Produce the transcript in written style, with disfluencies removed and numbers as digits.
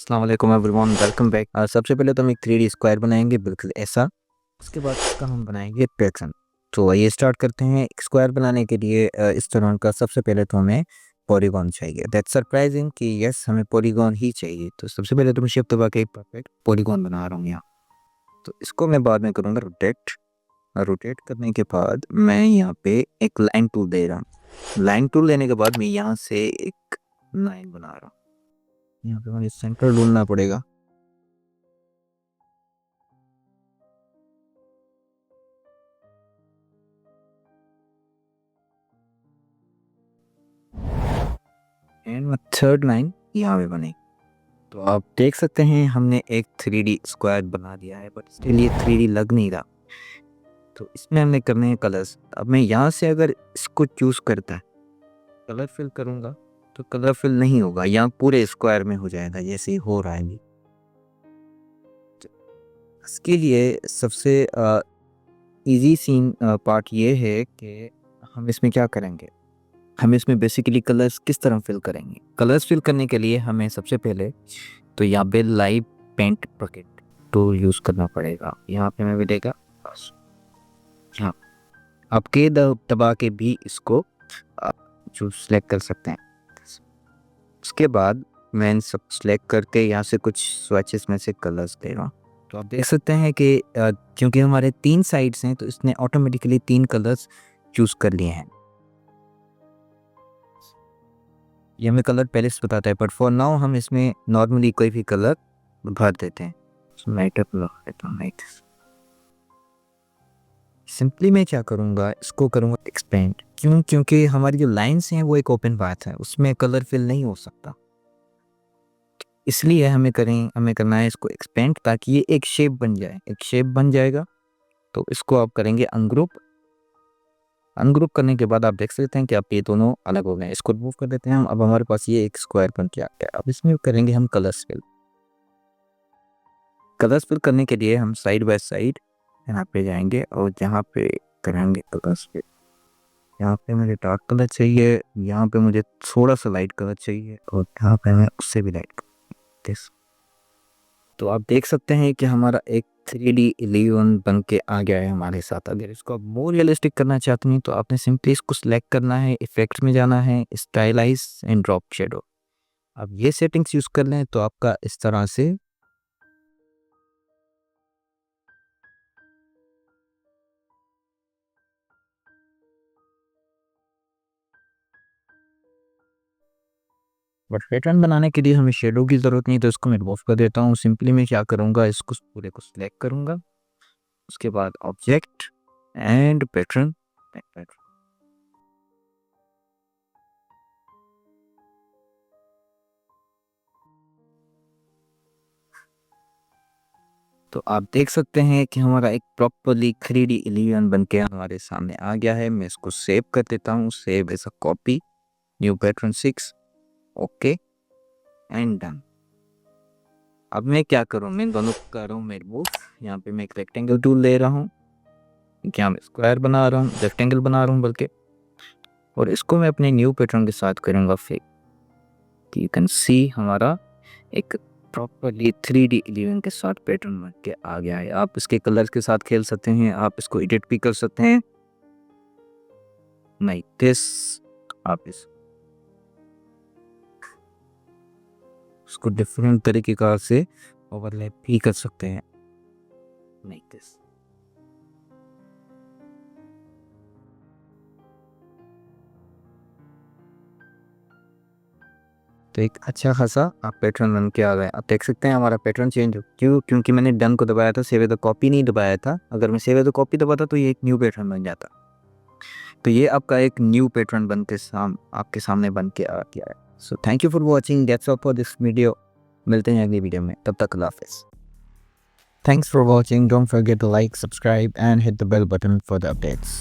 अस्सलाम वालेकुम everyone, welcome back. सबसे पहले तो हम एक 3D स्क्वायर बनाएंगे बिल्कुल ऐसा। उसके बाद इसका हम बनाएंगे पैटर्न। तो आइए स्टार्ट करते हैं। एक स्क्वायर बनाने के लिए इस तरह का सबसे पहले तो हमें पॉलीगॉन चाहिए। दैट्स सरप्राइजिंग कि यस हमें पॉलीगॉन ही चाहिए। तो सबसे पहले तो मैं शिफ्ट दबा के एक परफेक्ट पॉलीगॉन बना रहा हूँ यहाँ। तो इसको मैं बाद में करूँगा रोटेट। रोटेट करने के बाद मैं यहाँ पे एक लाइन टूल दे रहा हूँ। लाइन टूल लेने के बाद मैं यहाँ से एक लाइन बना रहा हूँ। यहाँ पे मुझे सेंटर ढूंढना पड़ेगा। एंड थर्ड लाइन यहाँ पे बने। तो आप देख सकते हैं हमने एक 3D स्क्वायर बना दिया है, बट स्टिल ये 3D लग नहीं रहा। तो इसमें हमने करने हैं कलर्स। अब मैं यहाँ से अगर इसको चूज करता है कलर फिल करूँगा तो कलर फिल नहीं होगा, यहाँ पूरे स्क्वायर में हो जाएगा जैसे ही हो रहा है अभी। तो इसके लिए सबसे इजी सीन पार्ट ये है कि हम इसमें क्या करेंगे। हम इसमें बेसिकली कलर्स किस तरह फिल करेंगे। कलर्स फिल करने के लिए हमें सबसे पहले तो यहाँ पे live paint bucket tool use करना पड़ेगा। यहाँ पे मैं मिलेगा बस। हाँ, आप के दबा के भी इसको जो सिलेक्ट कर सकते हैं। उसके बाद मैं इन सब सिलेक्ट करके यहाँ से कुछ स्वैचेस में से कलर्स दे रहा हूँ। तो आप देख सकते हैं कि क्योंकि हमारे 3 साइड्स हैं तो इसने ऑटोमेटिकली 3 कलर्स चूज़ कर लिए हैं। ये हमें कलर पहले से बताता है, बट फॉर नाउ हम इसमें नॉर्मली कोई भी कलर भर देते हैं। सिंपली मैं क्या करूँगा, इसको करूँगा एक्सपेंड। क्योंकि हमारी जो लाइंस हैं वो एक ओपन पाथ है, उसमें कलर फिल नहीं हो सकता। इसलिए हमें करना है इसको एक्सपेंड, ताकि ये एक शेप बन जाए। एक शेप बन जाएगा तो इसको आप करेंगे अनग्रुप। अनग्रुप करने के बाद आप देख सकते हैं कि आप ये दोनों अलग हो गए। इसको रिमूव कर देते हैं हम। अब हमारे पास ये एक स्क्वायर बन के आ गया। अब इसमें करेंगे हम कलर्स फिल। कलर्स फिल करने के लिए हम साइड बाय साइड यहाँ पे जाएंगे और जहाँ पे करेंगे कलर्स फिल। यहाँ पे मुझे डार्क कलर चाहिए, यहाँ पे मुझे थोड़ा सा लाइट कलर चाहिए और यहाँ पे मैं उससे भी लाइट कलर। तो आप देख सकते हैं कि हमारा एक 3D इलेवन बन के आ गया है हमारे साथ। अगर इसको आप मोर रियलिस्टिक करना चाहते हैं तो आपने सिंपली इसको सिलेक्ट करना है, इफेक्ट्स में जाना है, स्टाइलाइज एंड ड्रॉप शेडो। अब ये सेटिंग्स यूज कर लें तो आपका इस तरह से बट पैटर्न बनाने के लिए हमें शेडो की ज़रूरत नहीं, तो इसको मैं रिमूव कर देता हूँ। सिंपली मैं क्या करूँगा, इसको पूरे को सिलेक्ट करूँगा। उसके बाद ऑब्जेक्ट एंड पैटर्न। तो आप देख सकते हैं कि हमारा एक प्रॉपरली 3D इलेवन बन के हमारे सामने आ गया है। मैं इसको सेव कर देता हूँ। Save as a copy, new pattern 6, okay and done. अब मैं क्या करूँ, मैं दोनों कर रहा हूँ मैं रिमूव। यहाँ पे मैं एक रेक्टेंगल टूल ले रहा हूँ, यहाँ मैं स्क्वायर बना रहा हूँ, रेक्टेंगल बना रहा हूँ बल्कि, और इसको मैं अपने न्यू पैटर्न के साथ करूँगा फिर। यू कैन सी हमारा एक प्रॉपरली 3D इलेवन के साथ पैटर्न बन के आ गया है। आप इसके कलर्स के साथ खेल सकते हैं, आप इसको एडिट भी कर सकते हैं लाइक दिस। आप इसको डिफरेंट तरीके का से ओवरलैप भी कर सकते हैं लाइक दिस। तो एक अच्छा खासा आप पैटर्न बन के आ गए। आप देख सकते हैं हमारा पैटर्न चेंज हो क्योंकि मैंने डन को दबाया था, सेव एज द कॉपी नहीं दबाया था। अगर मैं सेव एज द कॉपी दबाता तो ये एक न्यू पैटर्न बन जाता। तो ये आपका एक न्यू पैटर्न बन के आपके सामने बन के आ गया है। So thank you for watching, that's all for this video. मिलते हैं अगली वीडियो में, तब तक अल्लाह हाफिज़। Thanks for watching. Don't forget to like, subscribe and hit the bell button for the updates.